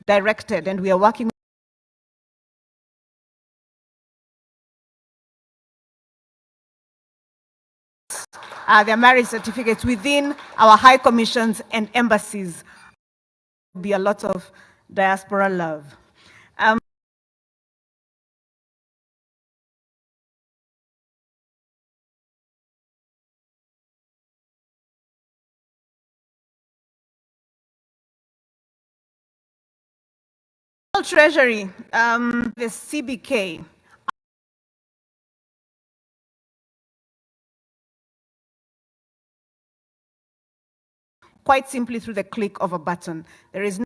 directed, and we are working their marriage certificates within our high commissions and embassies. There will be a lot of diaspora love. Treasury, the CBK. Quite simply through the click of a button. There is no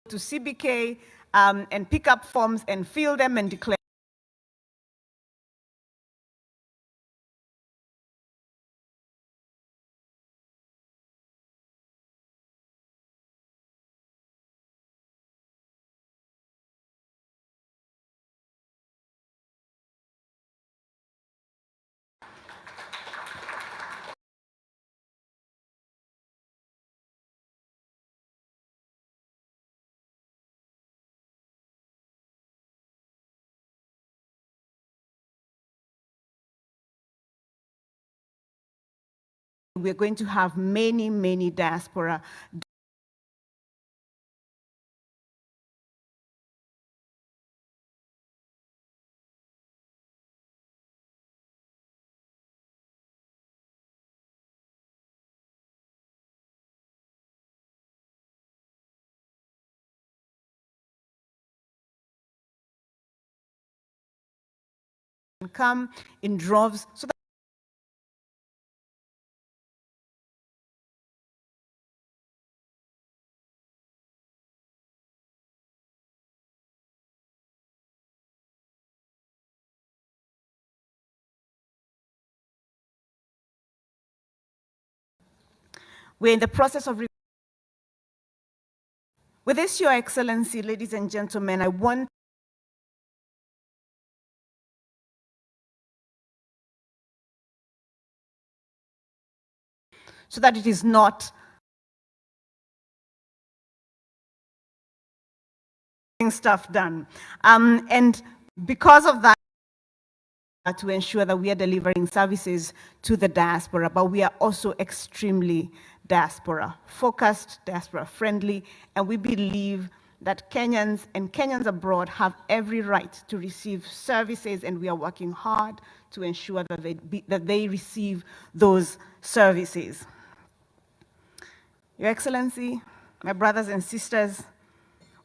to CBK and pick up forms and fill them and declare. We're going to have many, many diaspora. Come in droves so that we're in the process of. With this, Your Excellency, ladies and gentlemen, I want so that it is not stuff done. And because of that, to ensure that we are delivering services to the diaspora, but we are also extremely diaspora focused, diaspora friendly, and we believe that Kenyans and Kenyans abroad have every right to receive services, and we are working hard to ensure that they receive those services. Your Excellency, my brothers and sisters,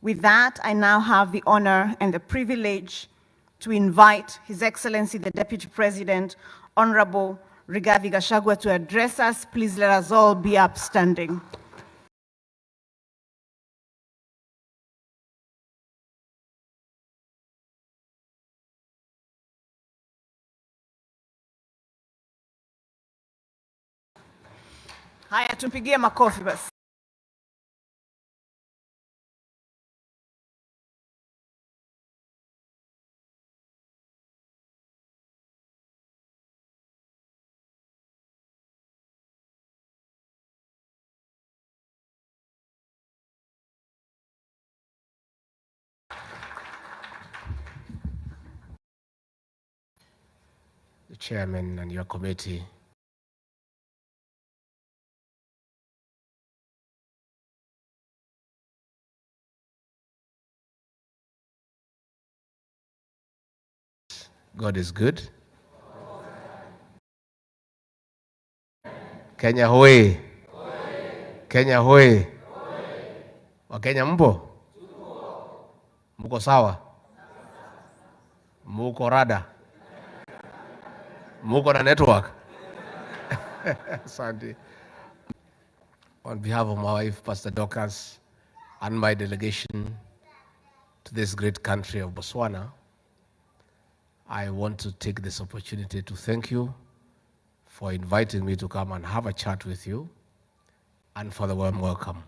with that, I now have the honor and the privilege to invite His Excellency, the Deputy President, Honorable Rigathi Gachagua, to address us. Please let us all be upstanding. Haya, tumpigie makofi basi. The chairman and your committee, God is good. Kenya hoye! Kenya hoye! Wakenya mpo? Mko sawa? Mko rada? Mko na network? Sandy. On behalf of my wife, Pastor Dorcas, and my delegation to this great country of Botswana, I want to take this opportunity to thank you for inviting me to come and have a chat with you and for the warm welcome.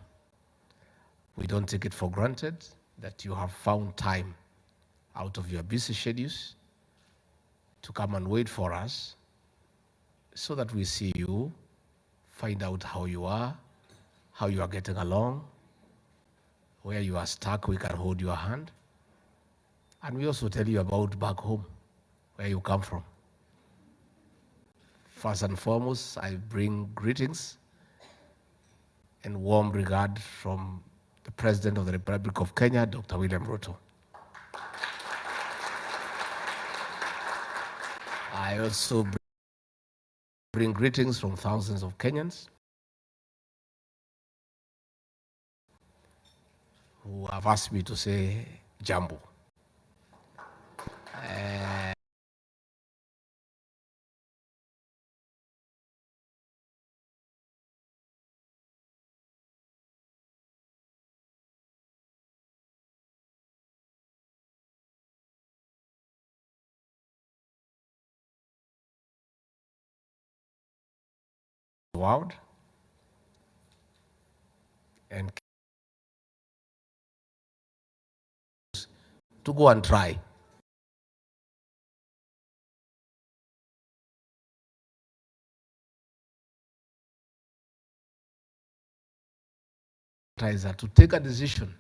We don't take it for granted that you have found time out of your busy schedules to come and wait for us so that we see you, find out how you are getting along, where you are stuck, we can hold your hand. And we also tell you about back home, where you come from. First and foremost, I bring greetings and warm regard from the President of the Republic of Kenya, Dr. William Ruto. I also bring greetings from thousands of Kenyans who have asked me to say jambo. World and to go and try. To take a decision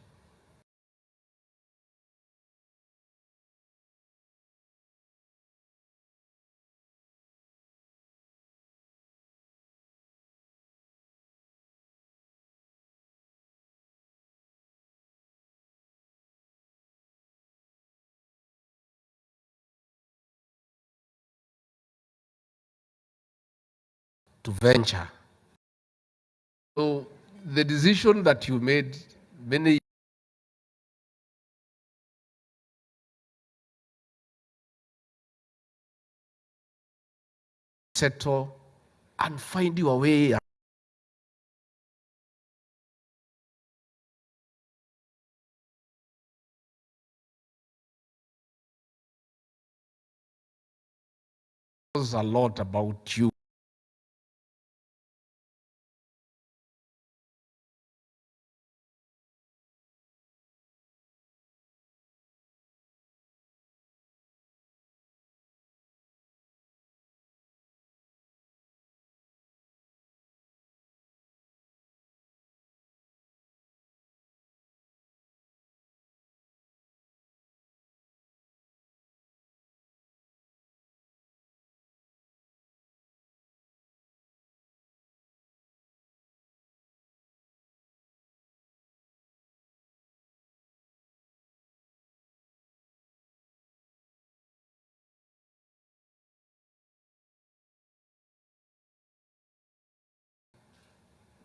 to venture. So the decision that you made many settle and find your way. A lot about you.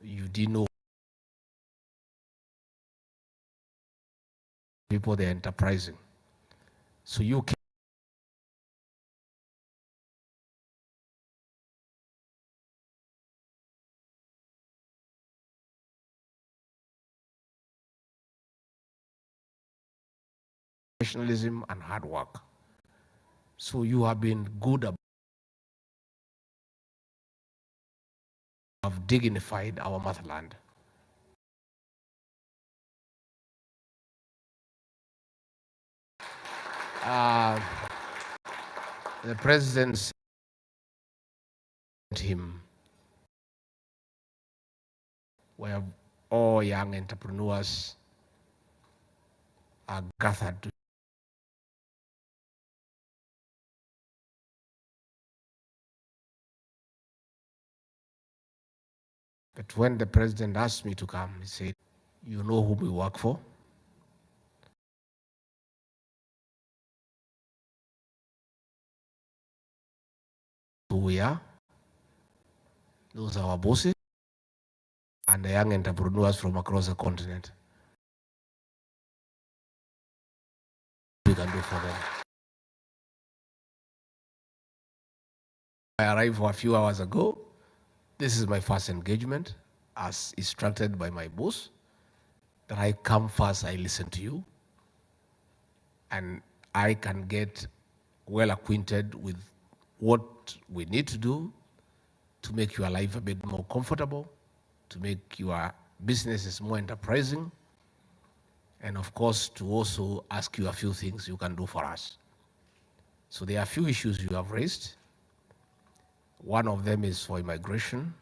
You didn't know people, they're enterprising. So you can professionalism and hard work. So you have been good about have dignified our motherland. The president sent him where all young entrepreneurs are gathered to. But when the president asked me to come, he said, you know who we work for? Who we are? Those are our bosses and the young entrepreneurs from across the continent. We can do for them. I arrived a few hours ago. This is my first engagement as instructed by my boss. That I come first, I listen to you, and I can get well acquainted with what we need to do to make your life a bit more comfortable, to make your businesses more enterprising, and of course, to also ask you a few things you can do for us. So there are a few issues you have raised. One of them is for immigration.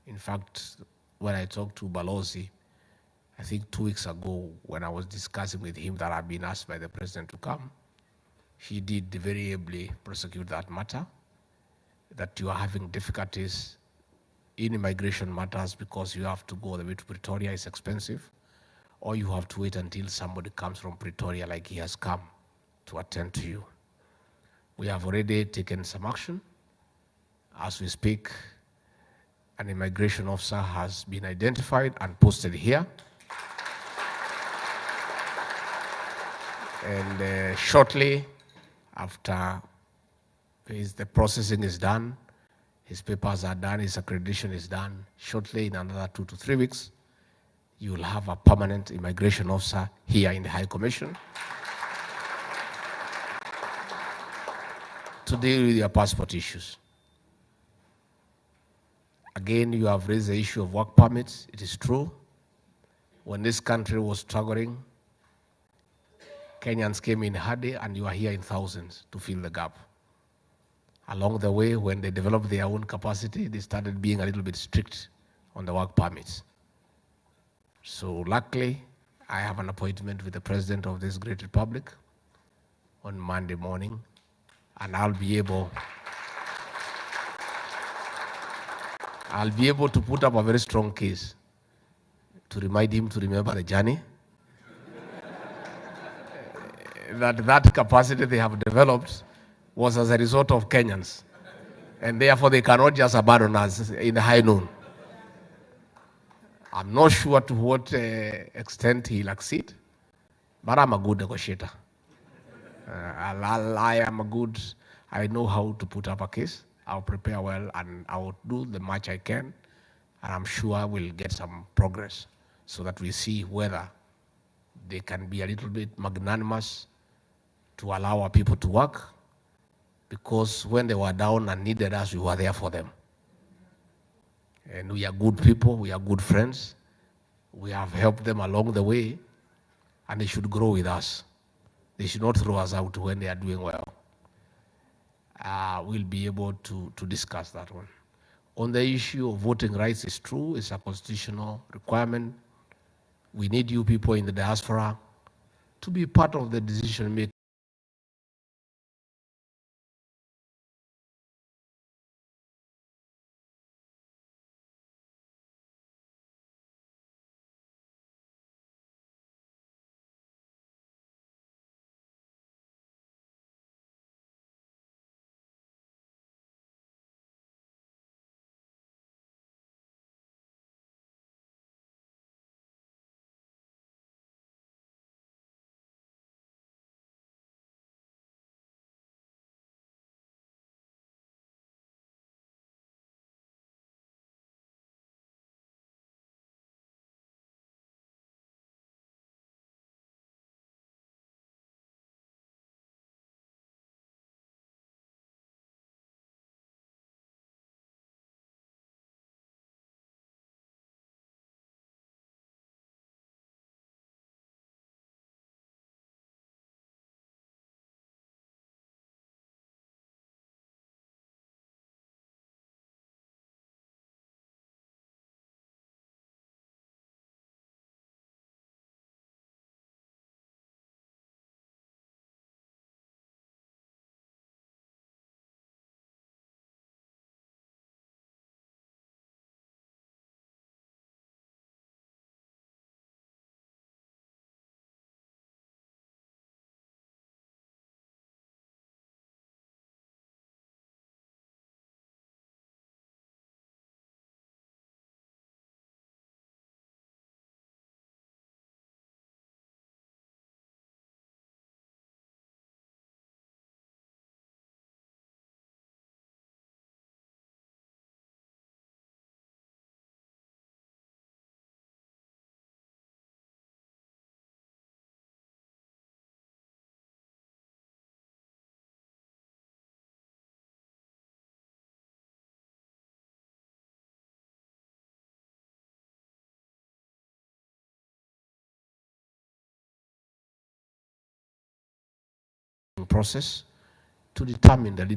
In fact, when I talked to Balozi, I think 2 weeks ago, when I was discussing with him that I've been asked by the president to come, he did very ably prosecute that matter, that you are having difficulties in immigration matters because you have to go all the way to Pretoria, it's expensive, or you have to wait until somebody comes from Pretoria like he has come to attend to you. We have already taken some action. As we speak, an immigration officer has been identified and posted here. And shortly after the processing is done, his papers are done, his accreditation is done, shortly in another 2 to 3 weeks, you will have a permanent immigration officer here in the High Commission to deal with your passport issues. Again, you have raised the issue of work permits. It is true. When this country was struggling, Kenyans came in hardy, and you are here in thousands to fill the gap. Along the way, when they developed their own capacity, they started being a little bit strict on the work permits. So luckily, I have an appointment with the president of this great republic on Monday morning, and I'll be able to put up a very strong case to remind him to remember the journey, that capacity they have developed was as a result of Kenyans, and therefore they cannot just abandon us in the high noon. I'm not sure to what extent he'll accede, but I'm a good negotiator. I know how to put up a case. I'll prepare well, and I'll do the much I can, and I'm sure we'll get some progress so that we see whether they can be a little bit magnanimous to allow our people to work, because when they were down and needed us, we were there for them. And we are good people, we are good friends. We have helped them along the way, and they should grow with us. They should not throw us out when they are doing well. We'll be able to discuss that one. On the issue of voting rights, it's true, it's a constitutional requirement. We need you people in the diaspora to be part of the decision-making process to determine the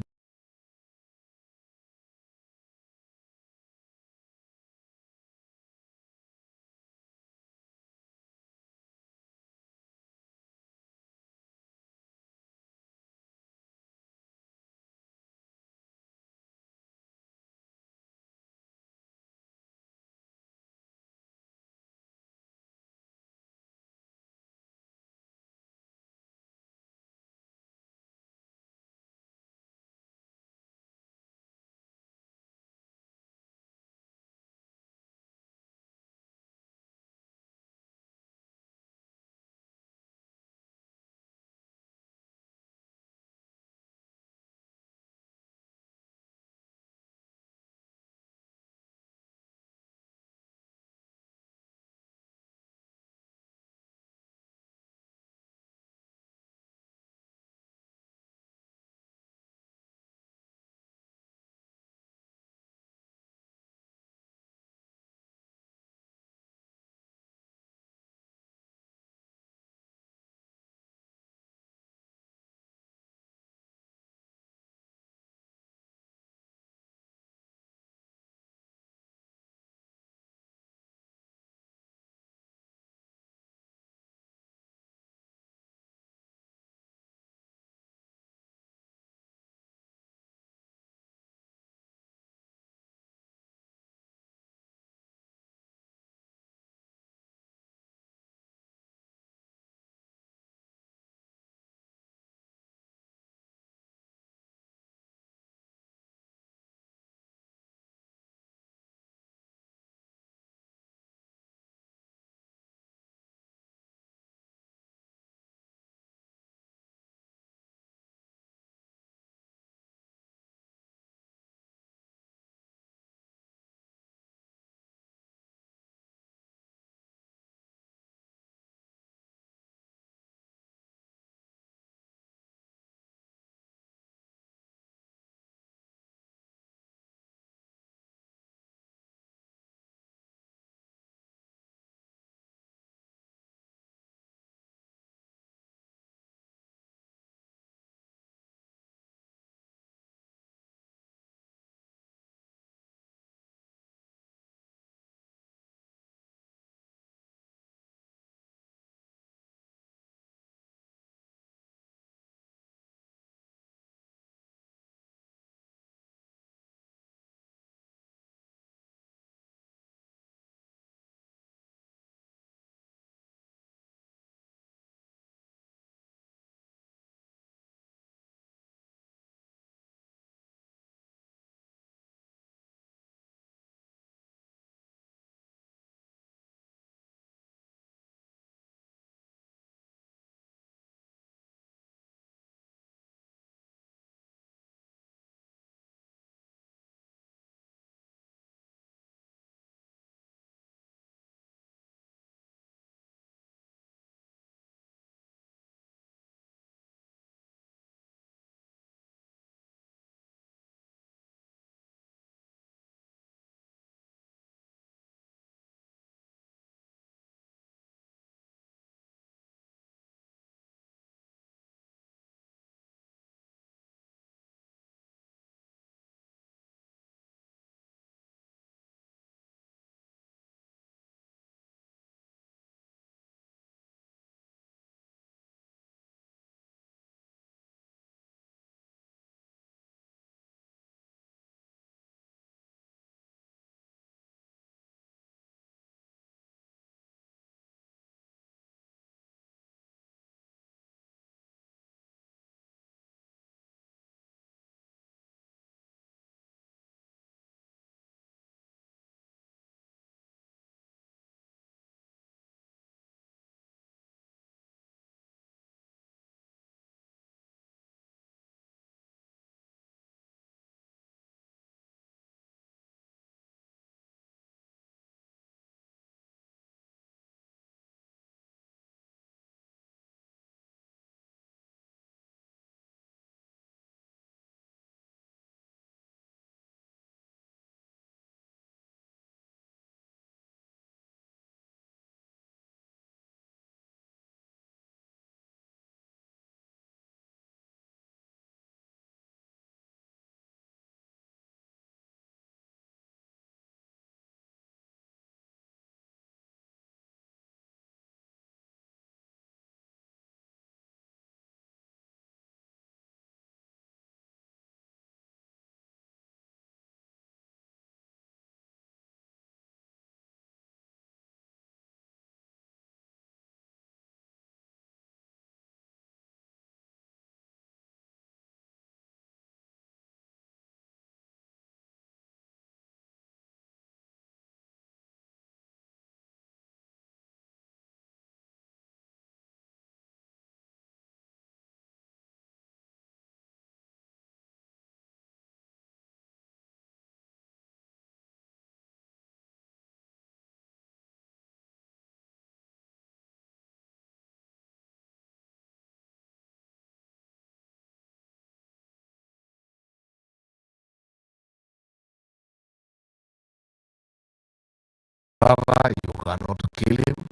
brother, you cannot kill him,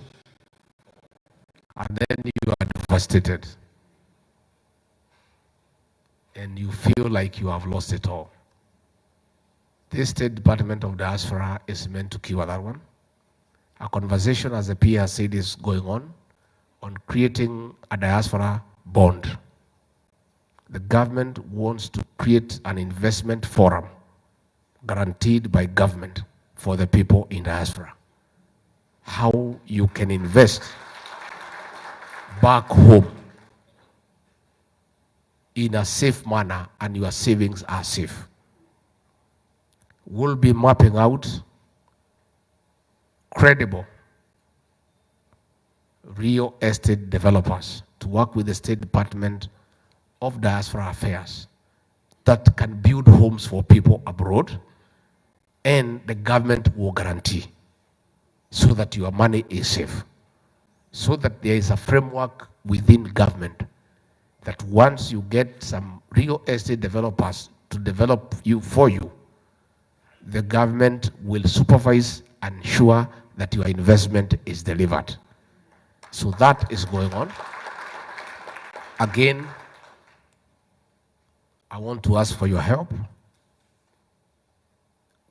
and then you are devastated. And you feel like you have lost it all. This State Department of Diaspora is meant to cure that one. A conversation, as the PA has said, is going on creating a diaspora bond. The government wants to create an investment forum guaranteed by government for the people in diaspora. How you can invest back home in a safe manner and your savings are safe. We'll be mapping out credible real estate developers to work with the State Department of Diaspora Affairs that can build homes for people abroad, and the government will guarantee so that your money is safe, so that there is a framework within government that once you get some real estate developers to develop for you, the government will supervise and ensure that your investment is delivered. So that is going on. Again, I want to ask for your help.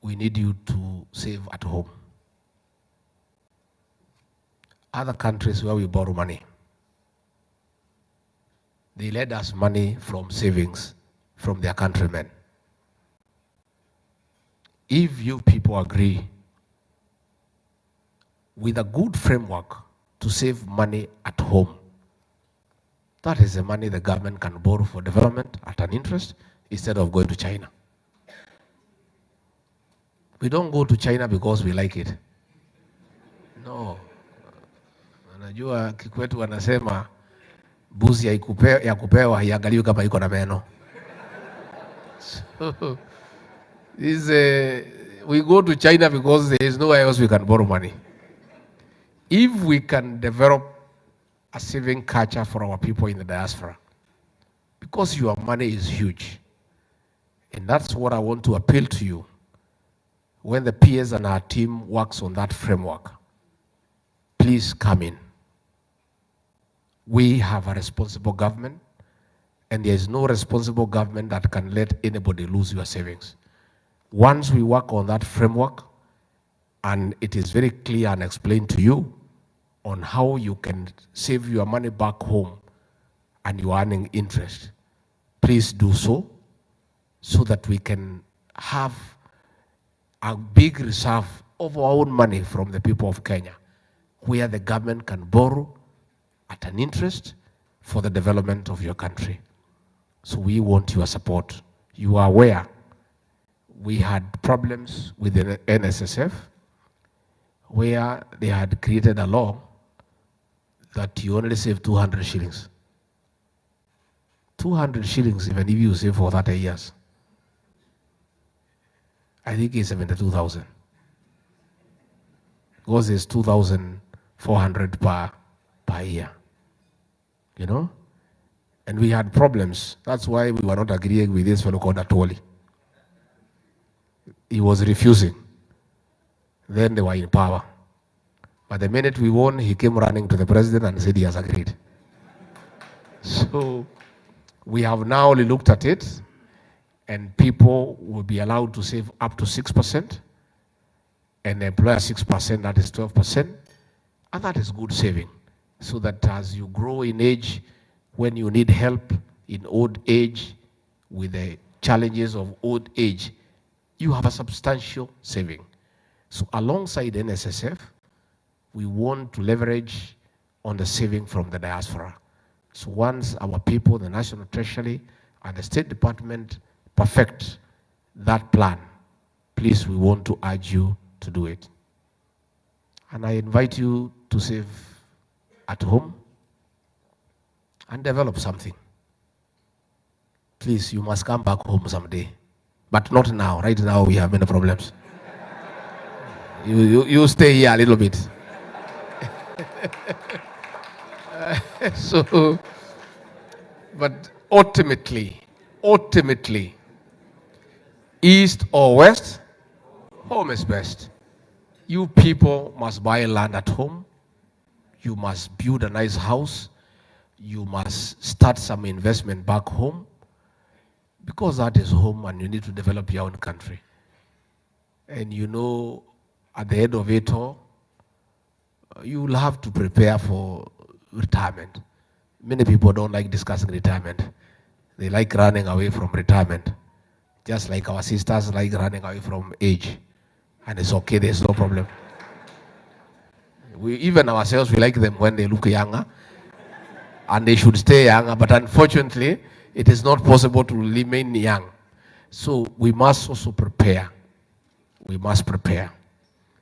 We need you to save at home. Other countries where we borrow money, they lend us money from savings from their countrymen. If you people agree with a good framework to save money at home, that is the money the government can borrow for development at an interest instead of going to China. We don't go to China because we like it. No. Unajua kikwetu wanasema buzi ya kupewa haiangaliwi kama iko na meno. So, we go to China because there is nowhere else we can borrow money. If we can develop a saving culture for our people in the diaspora, because your money is huge, and that's what I want to appeal to you. When the PS and our team works on that framework, please come in. We have a responsible government, and there is no responsible government that can let anybody lose your savings. Once we work on that framework, and it is very clear and explained to you on how you can save your money back home and you are earning interest, please do so that we can have a big reserve of our own money from the people of Kenya, where the government can borrow at an interest for the development of your country. So we want your support. You are aware we had problems with the NSSF, where they had created a law that you only save 200 shillings. 200 shillings, even if you save for 30 years, I think it's 72,000. Because it's 2,400 per year. You know? And we had problems. That's why we were not agreeing with this fellow called Atoli. He was refusing. Then they were in power. But the minute we won, he came running to the president and said he has agreed. So we have now only looked at it, and people will be allowed to save up to 6%, and employer 6%, that is 12%, and that is good saving. So that as you grow in age, when you need help in old age, with the challenges of old age, you have a substantial saving. So alongside NSSF, we want to leverage on the saving from the diaspora. So once our people, the National Treasury, and the State Department perfect that plan, please, we want to urge you to do it. And I invite you to save at home and develop something. Please, you must come back home someday. But not now. Right now, we have many problems. You stay here a little bit. So, but ultimately, east or west, home is best. You people must buy land at home. You must build a nice house. You must start some investment back home, because that is home and you need to develop your own country. And you know, at the end of it all, you will have to prepare for retirement. Many people don't like discussing retirement. They like running away from retirement, just like our sisters like running away from age. And it's okay, there's no problem. Even ourselves, we like them when they look younger, and they should stay younger, but unfortunately, it is not possible to remain young. So we must also prepare. We must prepare.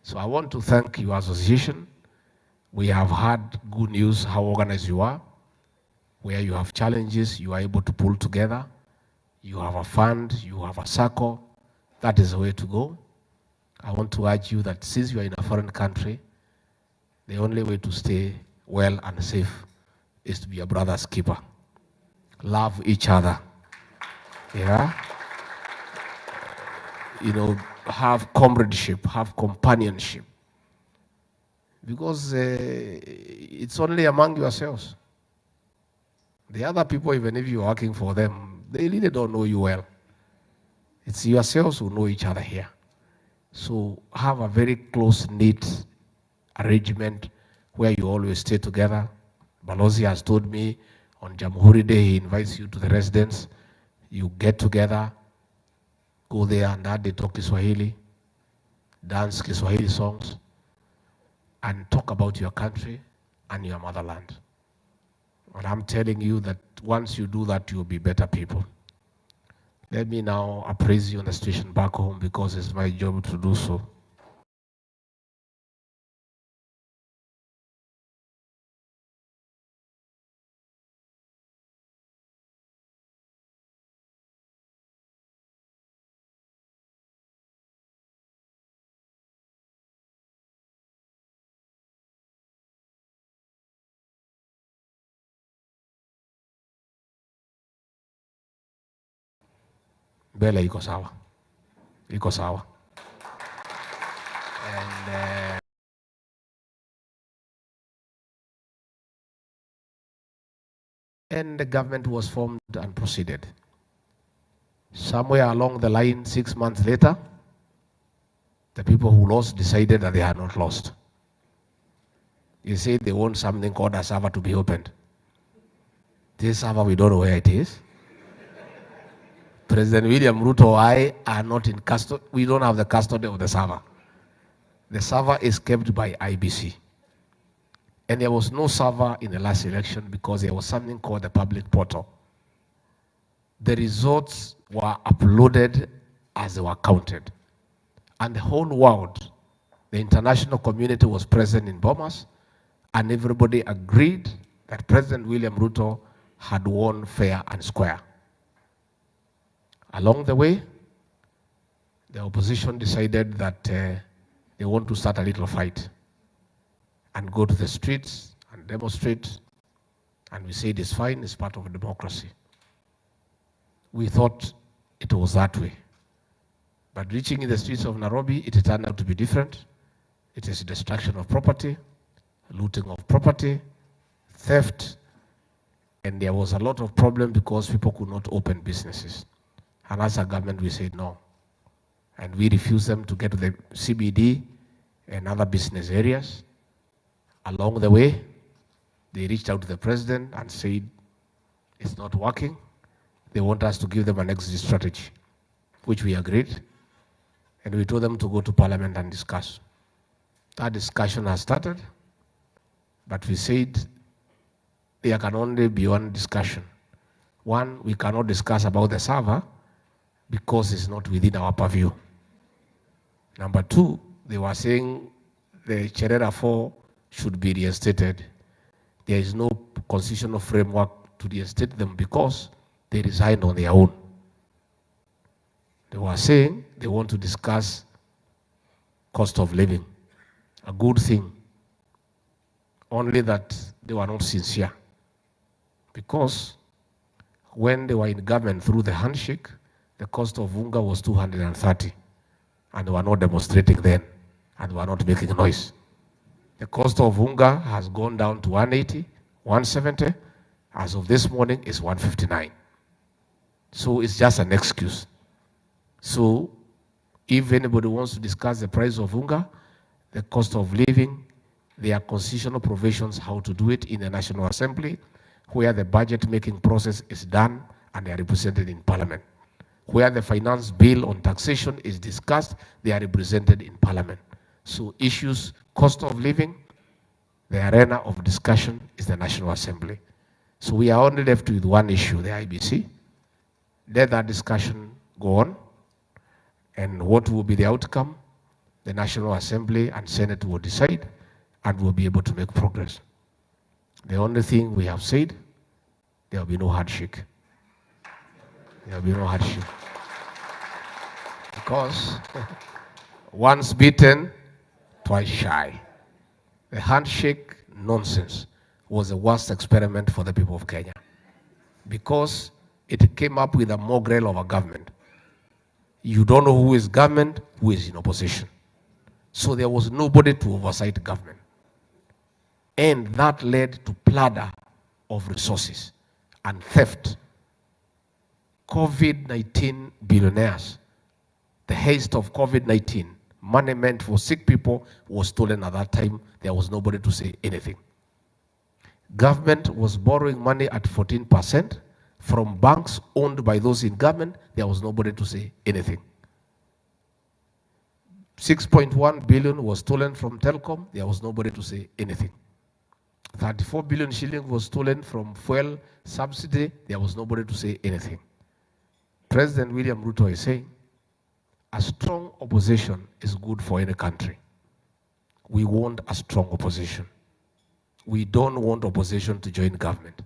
So I want to thank your association. We have had good news how organized you are. Where you have challenges, you are able to pull together. You have a fund, you have a circle. That is the way to go. I want to urge you that since you are in a foreign country, the only way to stay well and safe is to be a brother's keeper. Love each other. Yeah? You know, have comradeship, have companionship. Because it's only among yourselves. The other people, even if you're working for them, they really don't know you well. It's yourselves who know each other here. So have a very close-knit arrangement where you always stay together. Balozi has told me on Jamhuri Day, he invites you to the residence. You get together, go there and that they talk Kiswahili, dance Kiswahili songs, and talk about your country and your motherland. And I'm telling you that once you do that, you'll be better people. Let me now appraise you on the situation back home, because it's my job to do so. Mbele iko sawa. Iko sawa. And the government was formed and proceeded. Somewhere along the line, 6 months later, the people who lost decided that they had not lost. You say they want something called a server to be opened. This server, we don't know where it is. President William Ruto or I are not in custody. We don't have the custody of the server. The server is kept by IBC. And there was no server in the last election because there was something called the public portal. The results were uploaded as they were counted. And the whole world, the international community was present in Bomas, and everybody agreed that President William Ruto had won fair and square. Along the way, the opposition decided that they want to start a little fight and go to the streets and demonstrate. And we said it's fine, it's part of democracy. We thought it was that way. But reaching in the streets of Nairobi, it turned out to be different. It is destruction of property, looting of property, theft, and there was a lot of problem because people could not open businesses. And as a government, we said no. And we refused them to get to the CBD and other business areas. Along the way, they reached out to the president and said, it's not working. They want us to give them an exit strategy, which we agreed. And we told them to go to parliament and discuss. That discussion has started, but we said there can only be one discussion. One, we cannot discuss about the server because it's not within our purview. Number two, they were saying the Cherera 4 should be reinstated. There is no constitutional framework to reinstate them because they resigned on their own. They were saying they want to discuss cost of living, a good thing, only that they were not sincere. Because when they were in government through the handshake, the cost of unga was 230, and they were not demonstrating then. and we're not making noise. The cost of unga has gone down to 180, 170. As of this morning, it's 159. So it's just an excuse. So if anybody wants to discuss the price of unga, the cost of living, there are constitutional provisions how to do it in the National Assembly, where the budget making process is done and they are represented in Parliament. Where the finance bill on taxation is discussed, they are represented in Parliament. So issues, cost of living, the arena of discussion is the National Assembly. So we are only left with one issue, the IBC. Let that discussion go on, and what will be the outcome, the National Assembly and Senate will decide, and we'll be able to make progress. The only thing we have said, there will be no handshake. There will be no handshake. Because once beaten, twice shy. The handshake nonsense was the worst experiment for the people of Kenya, because it came up with a mongrel of a government. You don't know who is government, who is in opposition. So there was nobody to oversight government. And that led to plunder of resources and theft. COVID-19 billionaires, the haste of COVID-19, money meant for sick people was stolen at that time. There was nobody to say anything. Government was borrowing money at 14% from banks owned by those in government. There was nobody to say anything. 6.1 billion was stolen from Telcom. There was nobody to say anything. 34 billion shillings was stolen from fuel subsidy. There was nobody to say anything. President William Ruto is saying, a strong opposition is good for any country. We want a strong opposition. We don't want opposition to join government.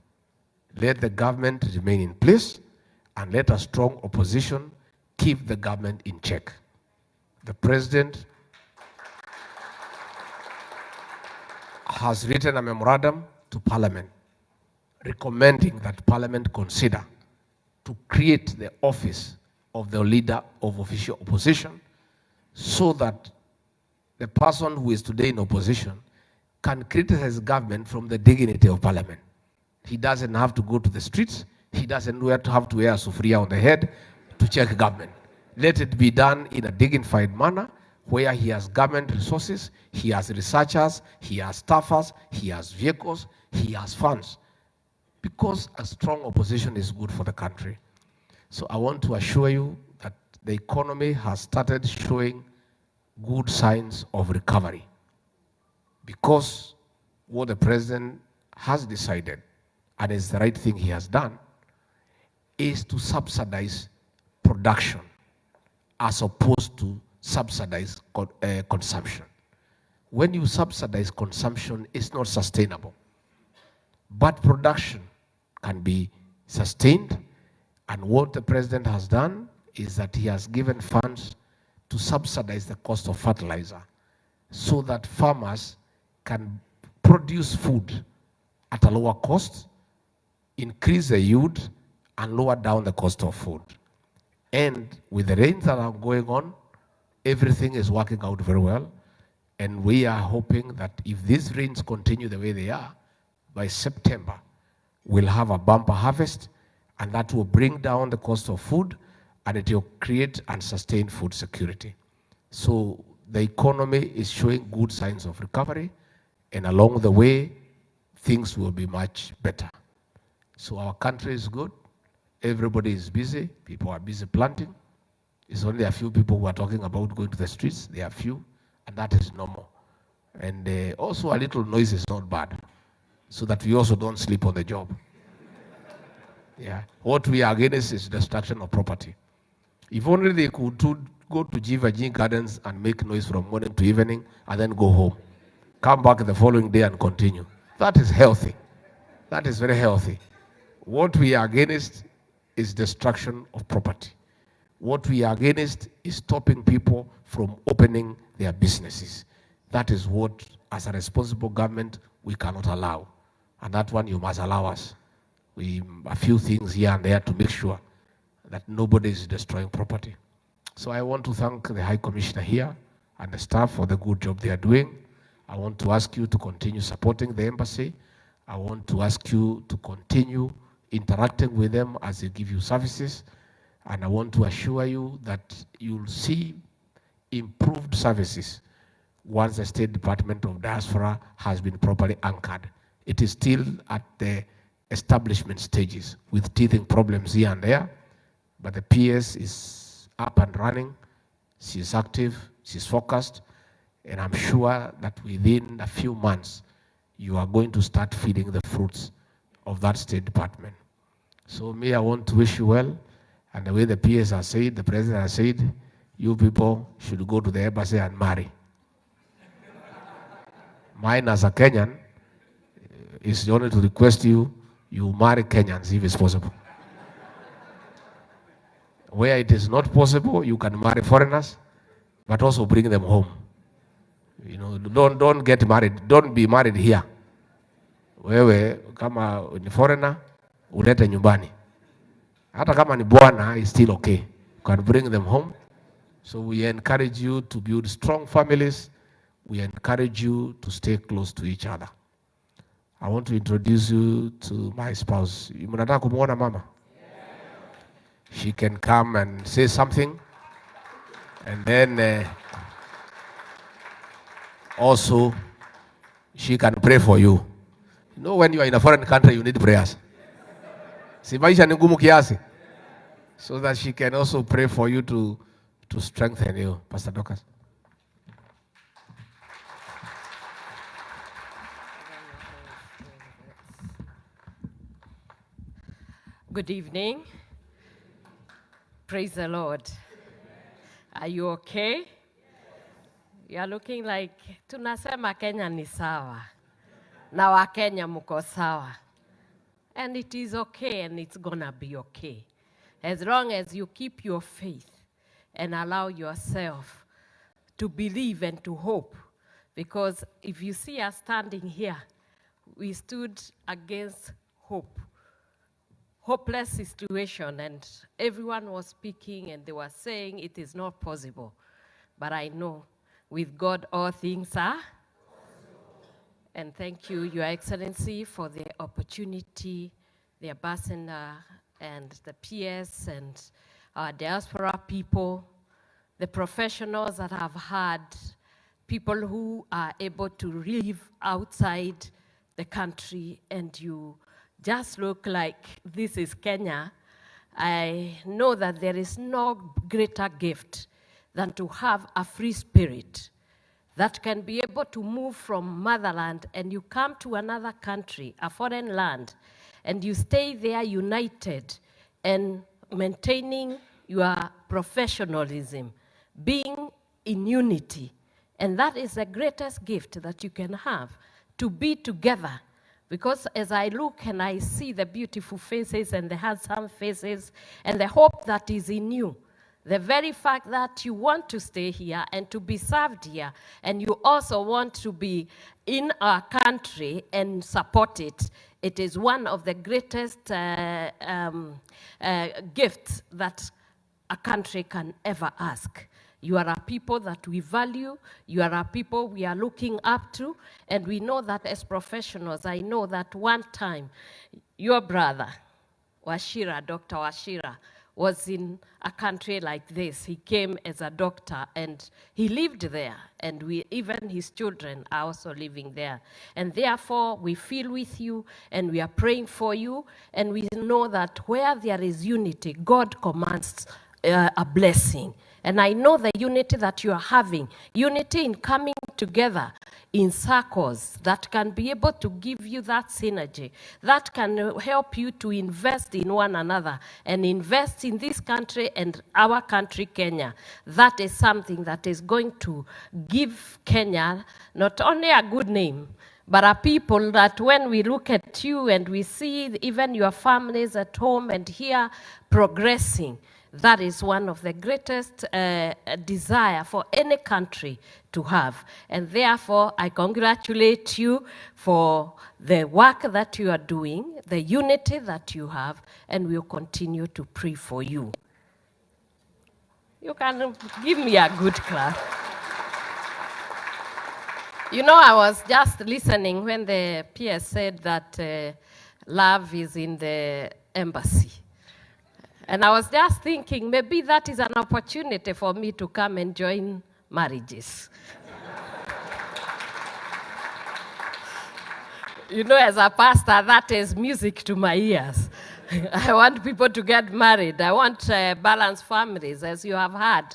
Let the government remain in place, and let a strong opposition keep the government in check. The president has written a memorandum to Parliament recommending that Parliament consider to create the office of the leader of official opposition, so that the person who is today in opposition can criticize government from the dignity of Parliament. He doesn't have to go to the streets. He doesn't have to wear a sufria on the head to check government. Let it be done in a dignified manner, where he has government resources, he has researchers, he has staffers, he has vehicles, he has funds. Because a strong opposition is good for the country. So I want to assure you that the economy has started showing good signs of recovery, because what the president has decided, and is the right thing he has done, is to subsidize production as opposed to subsidize consumption. When you subsidize consumption, it's not sustainable. But production can be sustained, and what the president has done is that he has given funds to subsidize the cost of fertilizer, so that farmers can produce food at a lower cost, increase the yield, and lower down the cost of food. And with the rains that are going on, everything is working out very well. And we are hoping that if these rains continue the way they are, by September, we'll have a bumper harvest, and that will bring down the cost of food, and it will create and sustain food security. So the economy is showing good signs of recovery, and along the way, things will be much better. So our country is good. Everybody is busy. People are busy planting. It's only a few people who are talking about going to the streets. There are few, and that is normal. And also a little noise is not bad, so that we also don't sleep on the job. Yeah. What we are against is destruction of property. If only they could go to G Gardens and make noise from morning to evening and then go home. Come back the following day and continue. That is healthy. That is very healthy. What we are against is destruction of property. What we are against is stopping people from opening their businesses. That is what, as a responsible government, we cannot allow. And that one you must allow us. A few things here and there to make sure that nobody is destroying property. So I want to thank the High Commissioner here and the staff for the good job they are doing. I want to ask you to continue supporting the embassy. I want to ask you to continue interacting with them as they give you services. And I want to assure you that you'll see improved services once the State Department of Diaspora has been properly anchored. It is still at the establishment stages with teething problems here and there, but the PS is up and running. She's active, she's focused, and I'm sure that within a few months, you are going to start feeling the fruits of that State Department. So me, I want to wish you well, and the way the PS has said, the President has said, you people should go to the embassy and marry. Mine as a Kenyan is only to request you marry Kenyans if it's possible. Where it is not possible, you can marry foreigners, but also bring them home. You know, don't get married, don't be married here. Wewe kama ni foreigner, ulete nyumbani. Hata kama ni bwana, is still okay. You can bring them home. So we encourage you to build strong families. We encourage you to stay close to each other. I want to introduce you to my spouse. Mnataka kumuona mama? She can come and say something. And then also, she can pray for you. You know, when you are in a foreign country, you need prayers. Si maisha ni ngumu kiasi. So that she can also pray for you to strengthen you. Pastor Dorcas. Good evening. Praise the Lord. Are you okay? You are looking like tunasema Kenya ni sawa. Na wa Kenya muko sawa. And it is okay and it's gonna be okay. As long as you keep your faith and allow yourself to believe and to hope. Because if you see us standing here, we stood against hope. Hopeless situation, and everyone was speaking and they were saying it is not possible. But I know with God all things are possible. And thank you, Your Excellency, for the opportunity, the ambassador and the PS and our diaspora people, the professionals that have had, people who are able to live outside the country, and you just look like this is Kenya. I know that there is no greater gift than to have a free spirit that can be able to move from motherland and you come to another country, a foreign land, and you stay there united and maintaining your professionalism, being in unity. And that is the greatest gift that you can have, to be together. Because as I look and I see the beautiful faces and the handsome faces and the hope that is in you, the very fact that you want to stay here and to be served here, and you also want to be in our country and support it, it is one of the greatest gifts that a country can ever ask. You are a people that we value, you are a people we are looking up to, and we know that as professionals, I know that one time, your brother, Wachira, Dr. Wachira, was in a country like this. He came as a doctor, and he lived there, and even his children are also living there. And therefore, we feel with you, and we are praying for you, and we know that where there is unity, God commands a blessing. And I know the unity that you are having, unity in coming together in circles that can be able to give you that synergy, that can help you to invest in one another and invest in this country and our country, Kenya. That is something that is going to give Kenya not only a good name, but a people that when we look at you and we see even your families at home and here progressing, that is one of the greatest desire for any country to have. And therefore, I congratulate you for the work that you are doing, the unity that you have, and we'll continue to pray for you. You can give me a good clap. You know, I was just listening when the PS said that love is in the embassy. And I was just thinking, maybe that is an opportunity for me to come and join marriages. You know, as a pastor, that is music to my ears. I want people to get married. I want balanced families, as you have heard.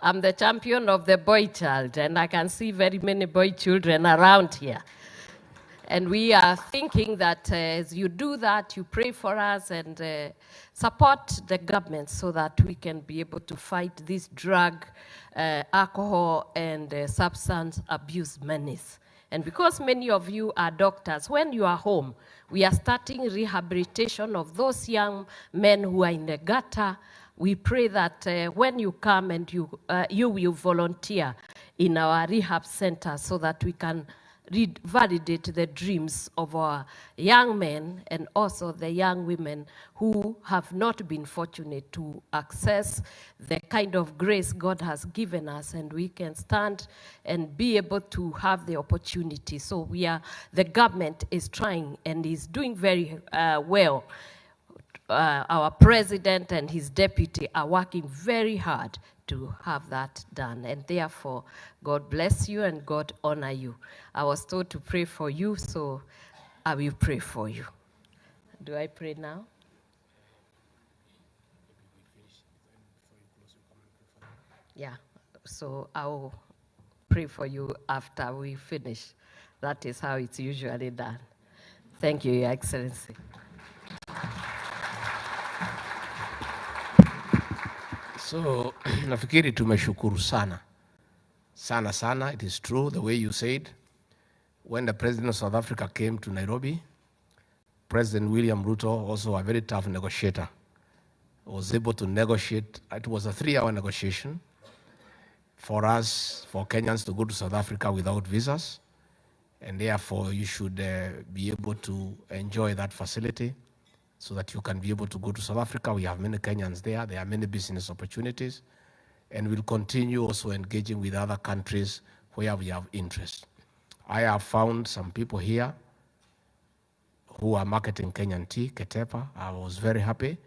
I'm the champion of the boy child, and I can see very many boy children around here. And we are thinking that as you do that, you pray for us and support the government so that we can be able to fight this drug, alcohol, and substance abuse menace. And because many of you are doctors, when you are home, we are starting rehabilitation of those young men who are in the gutter. We pray that when you come and you will volunteer in our rehab center so that we can validate the dreams of our young men and also the young women who have not been fortunate to access the kind of grace God has given us, and we can stand and be able to have the opportunity. So the government is trying and is doing very well. Our president and his deputy are working very hard to have that done. And therefore, God bless you and God honor you. I was told to pray for you, so I will pray for you. Do I pray now? Yeah, so I will pray for you after we finish. That is how it's usually done. Thank you, Your Excellency. So, nafikiri tumeshukuru sana. Sana sana, it is true the way you said. When the President of South Africa came to Nairobi, President William Ruto, also a very tough negotiator, was able to negotiate. It was a 3-hour negotiation for us, for Kenyans to go to South Africa without visas. And therefore, you should be able to enjoy that facility so that you can be able to go to South Africa. We have many Kenyans there. There are many business opportunities. And we'll continue also engaging with other countries where we have interest. I have found some people here who are marketing Kenyan tea, Ketepa. I was very happy.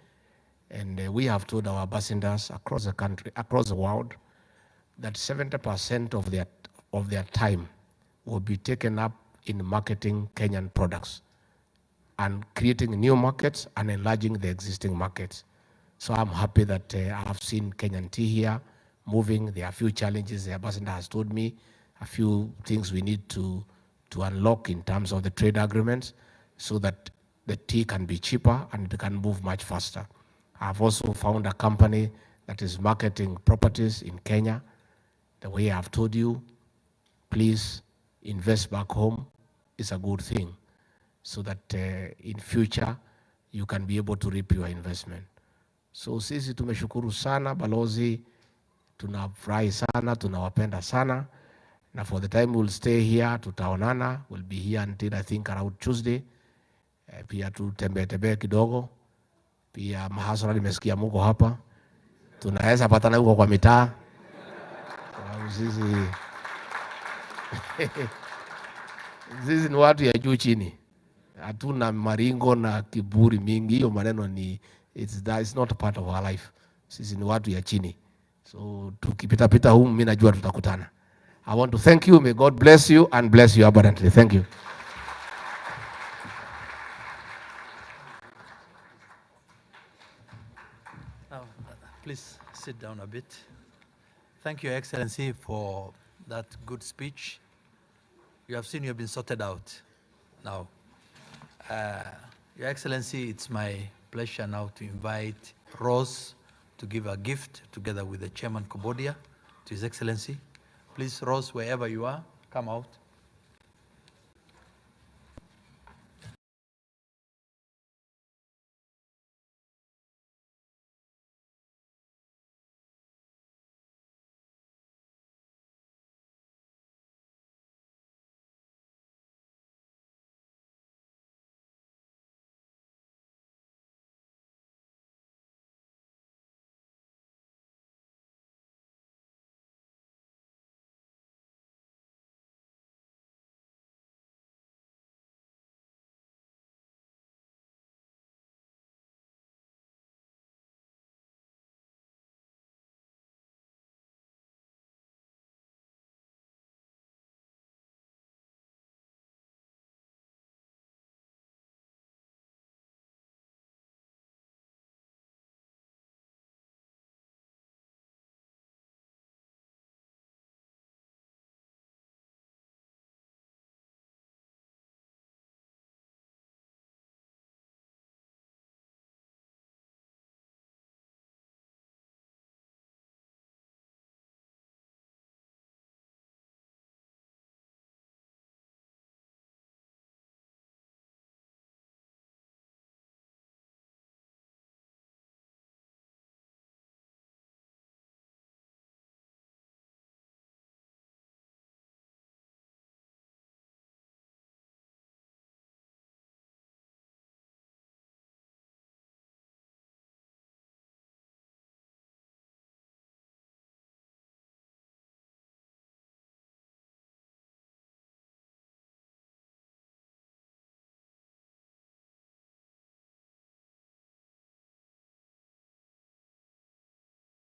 And we have told our ambassadors across the country, across the world, that 70% of their time will be taken up in marketing Kenyan products and creating new markets and enlarging the existing markets. So I'm happy that I have seen Kenyan tea here moving. There are a few challenges the ambassador has told me, a few things we need to unlock in terms of the trade agreements so that the tea can be cheaper and it can move much faster. I've also found a company that is marketing properties in Kenya. The way I've told you, please invest back home is a good thing, so that in future you can be able to reap your investment. So sisi tumeshukuru sana balozi, tunafurahi sana, tunawapenda sana. Na for the time we'll stay here, tutaonana. We'll be here until I think around Tuesday. Pia tutembee kidogo. Pia mahasara nimesikia muko hapa. Tunaweza patana huko kwa mitaa. Sisi ni watu ya juu chini. Hatuna maringo na kiburi mingi. Hiyo maneno ni it's not part of our life. Sisi ni watu ya chini. So tukipita humu mimi najua tutakutana. I want to thank you. May God bless you and bless you abundantly. Thank you. Now, please sit down a bit. Thank you, Excellency, for that good speech. You have seen you have been sorted out now. Your Excellency, it's my pleasure now to invite Rose to give a gift together with the Chairman Cambodia to His Excellency. Please, Rose, wherever you are, come out.